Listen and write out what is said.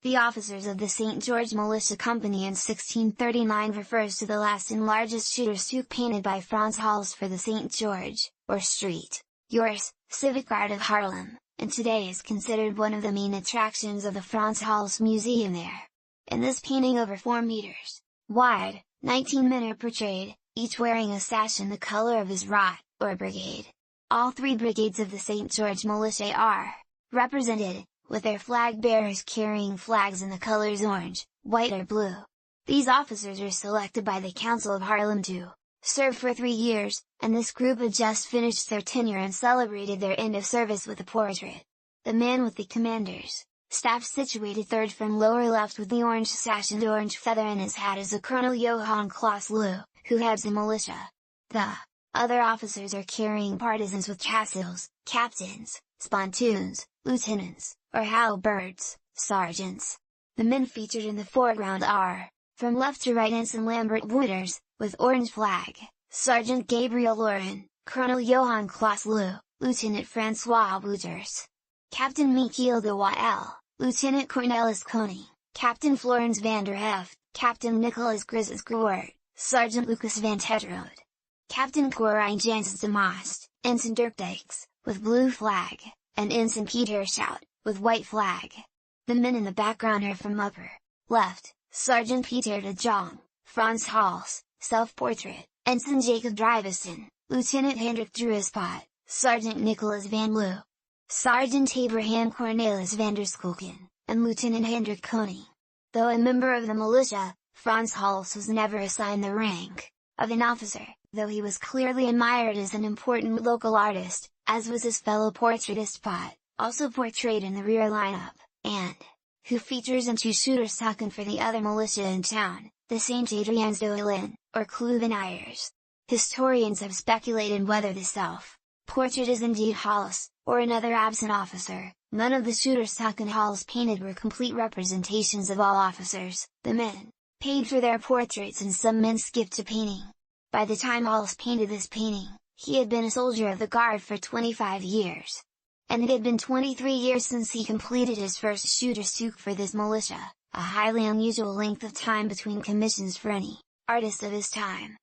The officers of the St. George Militia Company in 1639 refers to the last and largest shooter's souk painted by Frans Hals for the St. George, or Street, Yours, Civic Guard of Haarlem, and today is considered one of the main attractions of the Frans Hals Museum there. In this painting over 4 meters wide, 19 men are portrayed, each wearing a sash in the color of his rot, or brigade. All 3 brigades of the St. George Militia are represented, with their flag bearers carrying flags in the colors orange, white or blue. These officers are selected by the Council of Haarlem to serve for 3 years, and this group had just finished their tenure and celebrated their end of service with a portrait. The man with the commander's staff situated third from lower left with the orange sash and orange feather in his hat is a Colonel Johan Klaas Loo, who heads the militia. The other officers are carrying partisans with tassels, captains, spontoons, lieutenants, or halberds, sergeants. The men featured in the foreground are, from left to right, Ensign Lambert Wouters, with orange flag, Sergeant Gabriel Lauren, Colonel Johan Klaas Loo, Lieutenant Francois Wouters, Captain Michiel de Wael, Lieutenant Cornelis Koning, Captain Florence van der Heft, Captain Nicholas Grizzes Groort, Sergeant Lucas van Tetrode, Captain Corijn Janssens de Maast, Ensign Dirk Dijks, with blue flag, and Ensign Pieter Schout, with white flag. The men in the background are from upper left, Sergeant Pieter de Jong, Frans Hals, self-portrait, Ensign Jacob Drivesen, Lieutenant Hendrik Druispot, Sergeant Nicholas van Loo, Sergeant Abraham Cornelis van der Skulken, and Lieutenant Hendrik Koning. Though a member of the militia, Frans Hals was never assigned the rank of an officer, though he was clearly admired as an important local artist, as was his fellow portraitist Pot, also portrayed in the rear lineup, and who features in 2 shooters taken for the other militia in town, the St. Adrians d'Oilin, or Kluveneiers. Historians have speculated whether the self-portrait is indeed Hals, or another absent officer. None of the shooters taken Hals painted were complete representations of all officers. The men paid for their portraits and some men skipped a painting. By the time Hals painted this painting, he had been a soldier of the guard for 25 years. And it had been 23 years since he completed his first shooter's souk for this militia, a highly unusual length of time between commissions for any artist of his time.